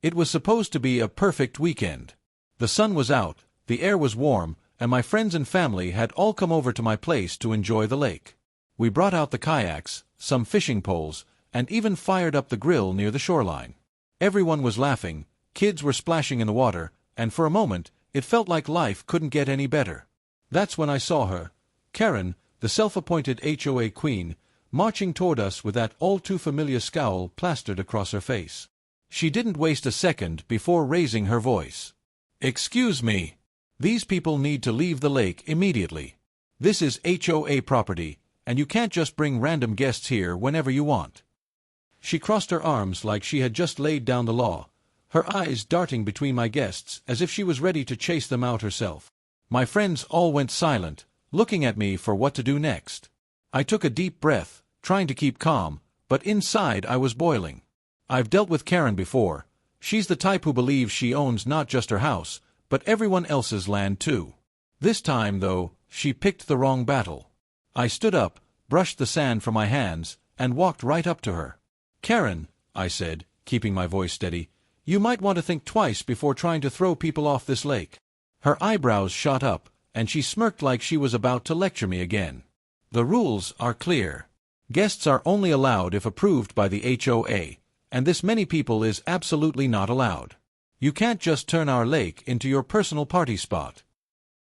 It was supposed to be a perfect weekend. The sun was out, the air was warm, and my friends and family had all come over to my place to enjoy the lake. We brought out the kayaks, some fishing poles, and even fired up the grill near the shoreline. Everyone was laughing, kids were splashing in the water, and for a moment, it felt like life couldn't get any better. That's when I saw her, Karen, the self-appointed HOA queen, marching toward us with that all-too-familiar scowl plastered across her face. She didn't waste a second before raising her voice. "Excuse me. These people need to leave the lake immediately. This is HOA property, and you can't just bring random guests here whenever you want." She crossed her arms like she had just laid down the law, her eyes darting between my guests as if she was ready to chase them out herself. My friends all went silent, looking at me for what to do next. I took a deep breath, trying to keep calm, but inside I was boiling. I've dealt with Karen before. She's the type who believes she owns not just her house, but everyone else's land too. This time, though, she picked the wrong battle. I stood up, brushed the sand from my hands, and walked right up to her. "Karen," I said, keeping my voice steady, "you might want to think twice before trying to throw people off this lake." Her eyebrows shot up, and she smirked like she was about to lecture me again. "The rules are clear. Guests are only allowed if approved by the HOA, and this many people is absolutely not allowed. You can't just turn our lake into your personal party spot."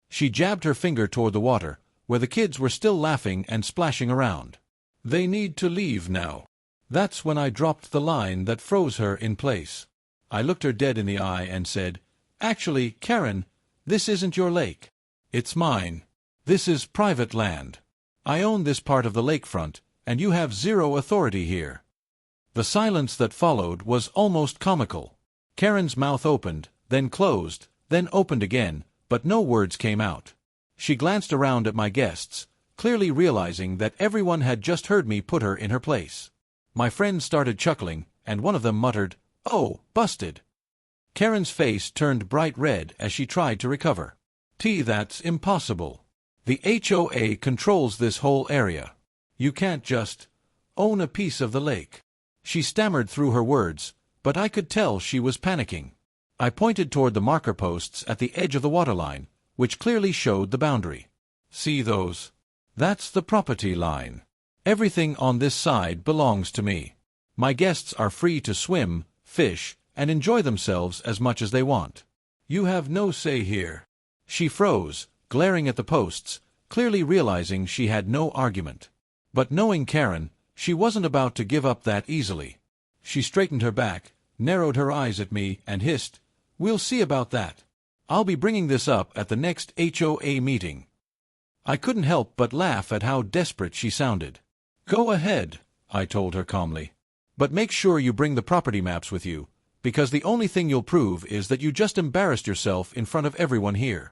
She jabbed her finger toward the water, where the kids were still laughing and splashing around. "They need to leave now." That's when I dropped the line that froze her in place. I looked her dead in the eye and said, "Actually, Karen, this isn't your lake. It's mine. This is private land. I own this part of the lakefront, and you have zero authority here." The silence that followed was almost comical. Karen's mouth opened, then closed, then opened again, but no words came out. She glanced around at my guests, clearly realizing that everyone had just heard me put her in her place. My friends started chuckling, and one of them muttered, "Oh, busted." Karen's face turned bright red as she tried to recover. That's impossible. The HOA controls this whole area. You can't just own a piece of the lake." She stammered through her words, but I could tell she was panicking. I pointed toward the marker posts at the edge of the waterline, which clearly showed the boundary. "See those? That's the property line. Everything on this side belongs to me. My guests are free to swim, fish, and enjoy themselves as much as they want. You have no say here." She froze, glaring at the posts, clearly realizing she had no argument. But knowing Karen, she wasn't about to give up that easily. She straightened her back, narrowed her eyes at me, and hissed, "We'll see about that. I'll be bringing this up at the next HOA meeting." I couldn't help but laugh at how desperate she sounded. "Go ahead," I told her calmly. "But make sure you bring the property maps with you, because the only thing you'll prove is that you just embarrassed yourself in front of everyone here."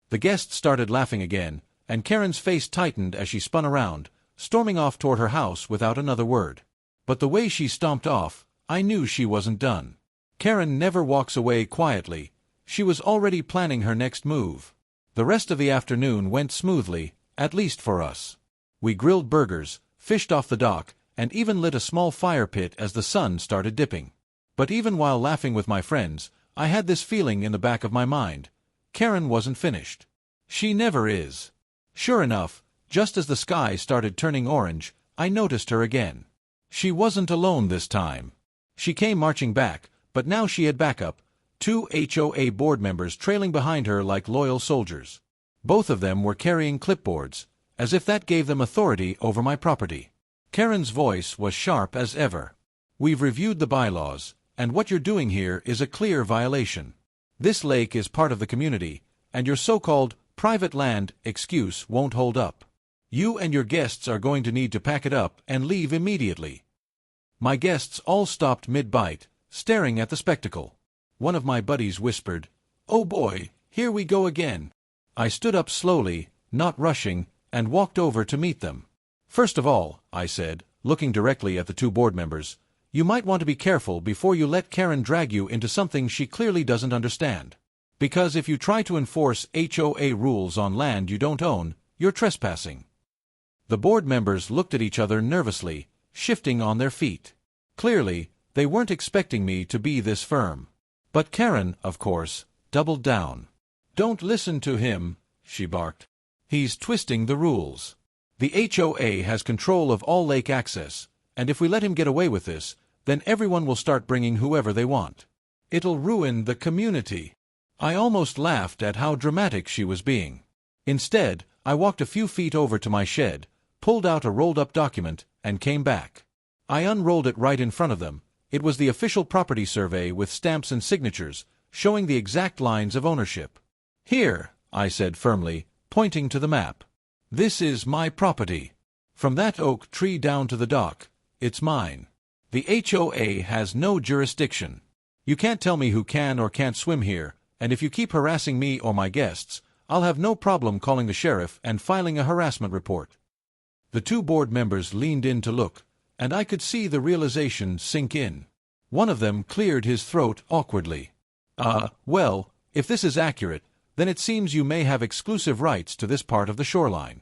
The guests started laughing again, and Karen's face tightened as she spun around, storming off toward her house without another word. But the way she stomped off, I knew she wasn't done. Karen never walks away quietly. She was already planning her next move. The rest of the afternoon went smoothly, at least for us. We grilled burgers, fished off the dock, and even lit a small fire pit as the sun started dipping. But even while laughing with my friends, I had this feeling in the back of my mind. Karen wasn't finished. She never is. Sure enough, just as the sky started turning orange, I noticed her again. She wasn't alone this time. She came marching back, but now she had backup, 2 HOA board members trailing behind her like loyal soldiers. Both of them were carrying clipboards, as if that gave them authority over my property. Karen's voice was sharp as ever. "We've reviewed the bylaws, and what you're doing here is a clear violation. This lake is part of the community, and your so-called private land excuse won't hold up. You and your guests are going to need to pack it up and leave immediately." My guests all stopped mid-bite, staring at the spectacle. One of my buddies whispered, "Oh boy, here we go again." I stood up slowly, not rushing, and walked over to meet them. "First of all," I said, looking directly at the 2 board members, "you might want to be careful before you let Karen drag you into something she clearly doesn't understand. Because if you try to enforce HOA rules on land you don't own, you're trespassing." The board members looked at each other nervously, shifting on their feet. Clearly, they weren't expecting me to be this firm. But Karen, of course, doubled down. "Don't listen to him," she barked. "He's twisting the rules. The HOA has control of all lake access, and if we let him get away with this, then everyone will start bringing whoever they want. It'll ruin the community." I almost laughed at how dramatic she was being. Instead, I walked a few feet over to my shed, pulled out a rolled-up document, and came back. I unrolled it right in front of them. It was the official property survey with stamps and signatures, showing the exact lines of ownership. "Here," I said firmly, pointing to the map. "This is my property. From that oak tree down to the dock, it's mine. The HOA has no jurisdiction. You can't tell me who can or can't swim here, and if you keep harassing me or my guests, I'll have no problem calling the sheriff and filing a harassment report." The two board members leaned in to look, and I could see the realization sink in. One of them cleared his throat awkwardly. Well, if this is accurate, then it seems you may have exclusive rights to this part of the shoreline."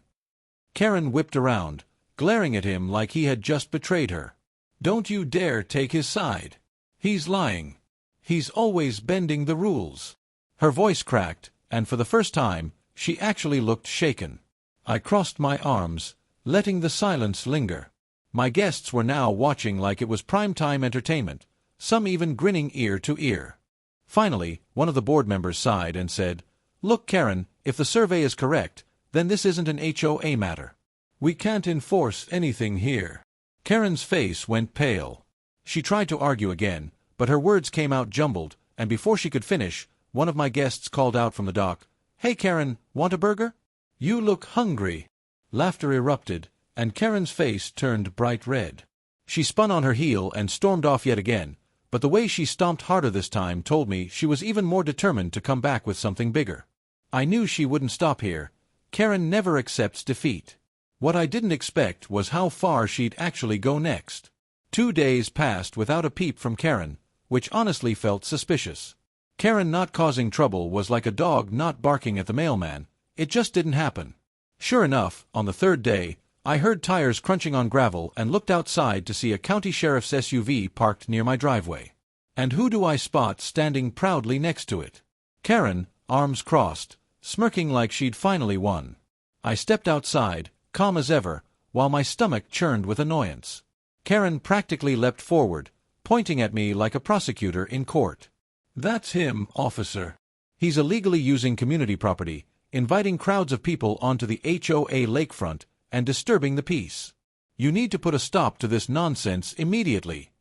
Karen whipped around, glaring at him like he had just betrayed her. "Don't you dare take his side. He's lying. He's always bending the rules." Her voice cracked, and for the first time, she actually looked shaken. I crossed my arms, letting the silence linger. My guests were now watching like it was prime-time entertainment, some even grinning ear to ear. Finally, one of the board members sighed and said, "Look, Karen, if the survey is correct, then this isn't an HOA matter. We can't enforce anything here." Karen's face went pale. She tried to argue again, but her words came out jumbled, and before she could finish, one of my guests called out from the dock, "Hey Karen, want a burger? You look hungry." Laughter erupted, and Karen's face turned bright red. She spun on her heel and stormed off yet again, but the way she stomped harder this time told me she was even more determined to come back with something bigger. I knew she wouldn't stop here. Karen never accepts defeat. What I didn't expect was how far she'd actually go next. 2 days passed without a peep from Karen, which honestly felt suspicious. Karen not causing trouble was like a dog not barking at the mailman. It just didn't happen. Sure enough, on the 3rd day, I heard tires crunching on gravel and looked outside to see a county sheriff's SUV parked near my driveway. And who do I spot standing proudly next to it? Karen, arms crossed, smirking like she'd finally won. I stepped outside, calm as ever, while my stomach churned with annoyance. Karen practically leapt forward, pointing at me like a prosecutor in court. "That's him, officer. He's illegally using community property, inviting crowds of people onto the HOA lakefront, and disturbing the peace. You need to put a stop to this nonsense immediately."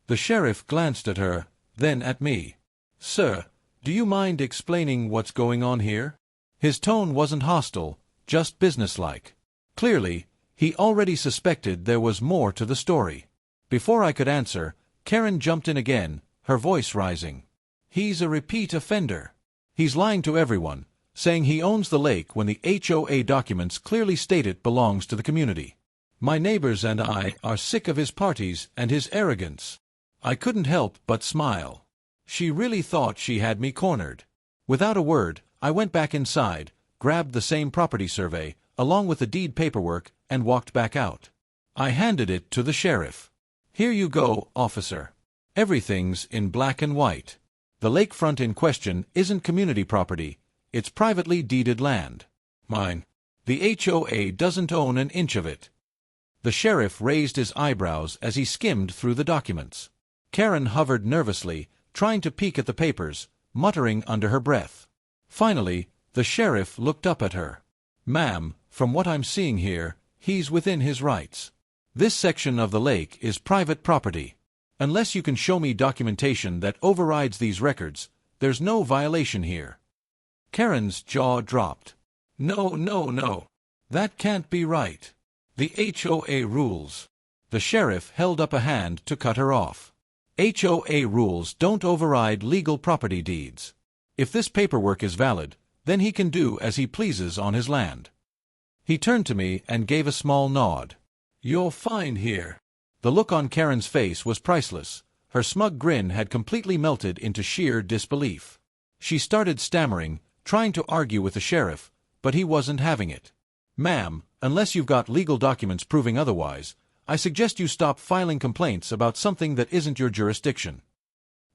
The sheriff glanced at her, then at me. "Sir, do you mind explaining what's going on here?" His tone wasn't hostile, just businesslike. Clearly, he already suspected there was more to the story. Before I could answer, Karen jumped in again, her voice rising. "He's a repeat offender. He's lying to everyone, saying he owns the lake when the HOA documents clearly state it belongs to the community. My neighbors and I are sick of his parties and his arrogance." I couldn't help but smile. She really thought she had me cornered. Without a word, I went back inside, grabbed the same property survey, along with the deed paperwork, and walked back out. I handed it to the sheriff. "Here you go, officer. Everything's in black and white. The lakefront in question isn't community property. It's privately deeded land. Mine. The HOA doesn't own an inch of it." The sheriff raised his eyebrows as he skimmed through the documents. Karen hovered nervously, trying to peek at the papers, muttering under her breath. Finally, the sheriff looked up at her. "Ma'am, from what I'm seeing here, he's within his rights. This section of the lake is private property. Unless you can show me documentation that overrides these records, there's no violation here." Karen's jaw dropped. No. That can't be right. The HOA rules." The sheriff held up a hand to cut her off. "HOA rules don't override legal property deeds. If this paperwork is valid, then he can do as he pleases on his land." He turned to me and gave a small nod. "You're fine here." The look on Karen's face was priceless. Her smug grin had completely melted into sheer disbelief. She started stammering, trying to argue with the sheriff, but he wasn't having it. "Ma'am, unless you've got legal documents proving otherwise, I suggest you stop filing complaints about something that isn't your jurisdiction."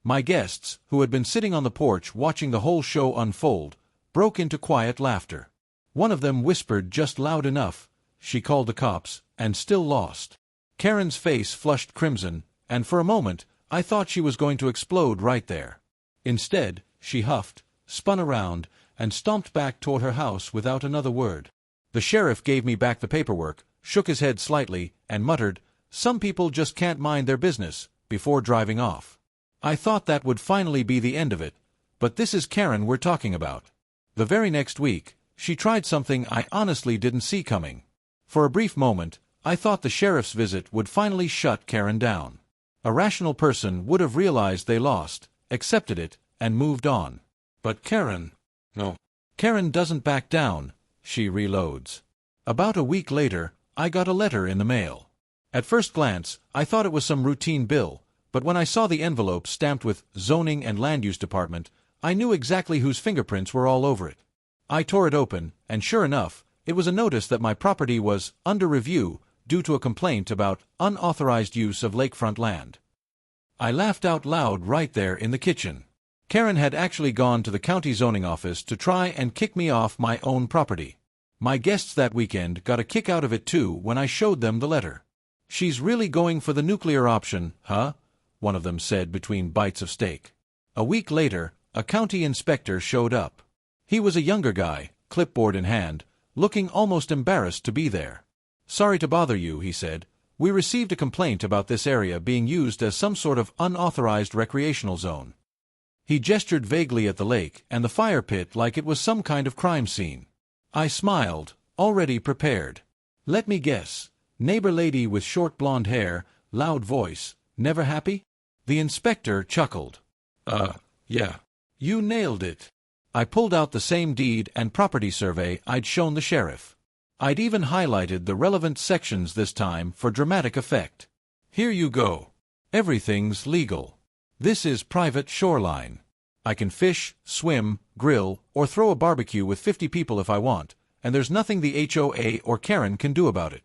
My guests, who had been sitting on the porch watching the whole show unfold, broke into quiet laughter. One of them whispered just loud enough, "She called the cops, and still lost." Karen's face flushed crimson, and for a moment, I thought she was going to explode right there. Instead, she huffed, spun around, and stomped back toward her house without another word. The sheriff gave me back the paperwork, shook his head slightly, and muttered, "Some people just can't mind their business," before driving off. I thought that would finally be the end of it, but this is Karen we're talking about. The very next week, she tried something I honestly didn't see coming. For a brief moment, I thought the sheriff's visit would finally shut Karen down. A rational person would have realized they lost, accepted it, and moved on. But Karen... No. Karen doesn't back down, she reloads. About a week later, I got a letter in the mail. At first glance, I thought it was some routine bill, but when I saw the envelope stamped with Zoning and Land Use Department, I knew exactly whose fingerprints were all over it. I tore it open, and sure enough, it was a notice that my property was under review due to a complaint about unauthorized use of lakefront land. I laughed out loud right there in the kitchen. Karen had actually gone to the county zoning office to try and kick me off my own property. My guests that weekend got a kick out of it too when I showed them the letter. "She's really going for the nuclear option, huh?" one of them said between bites of steak. A week later, a county inspector showed up. He was a younger guy, clipboard in hand, looking almost embarrassed to be there. "Sorry to bother you," he said. "We received a complaint about this area being used as some sort of unauthorized recreational zone." He gestured vaguely at the lake and the fire pit like it was some kind of crime scene. I smiled, already prepared. "Let me guess. Neighbor lady with short blonde hair, loud voice, never happy?" The inspector chuckled. Yeah. You nailed it." I pulled out the same deed and property survey I'd shown the sheriff. I'd even highlighted the relevant sections this time for dramatic effect. "Here you go. Everything's legal. This is private shoreline. I can fish, swim, grill, or throw a barbecue with 50 people if I want, and there's nothing the HOA or Karen can do about it."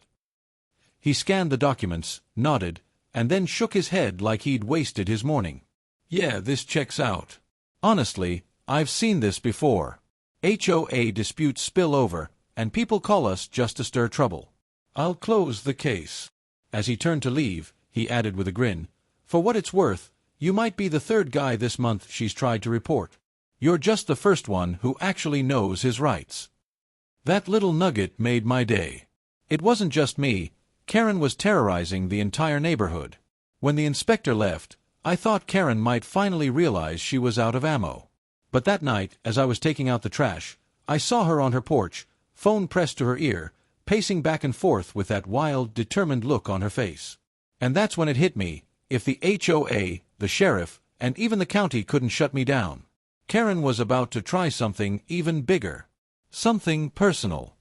He scanned the documents, nodded, and then shook his head like he'd wasted his morning. "Yeah, this checks out. Honestly, I've seen this before. HOA disputes spill over, and people call us just to stir trouble. I'll close the case." As he turned to leave, he added with a grin, "For what it's worth, you might be the third guy this month she's tried to report. You're just the first one who actually knows his rights." That little nugget made my day. It wasn't just me. Karen was terrorizing the entire neighborhood. When the inspector left, I thought Karen might finally realize she was out of ammo. But that night, as I was taking out the trash, I saw her on her porch, phone pressed to her ear, pacing back and forth with that wild, determined look on her face. And that's when it hit me. If the HOA, the sheriff, and even the county couldn't shut me down, Karen was about to try something even bigger. Something personal.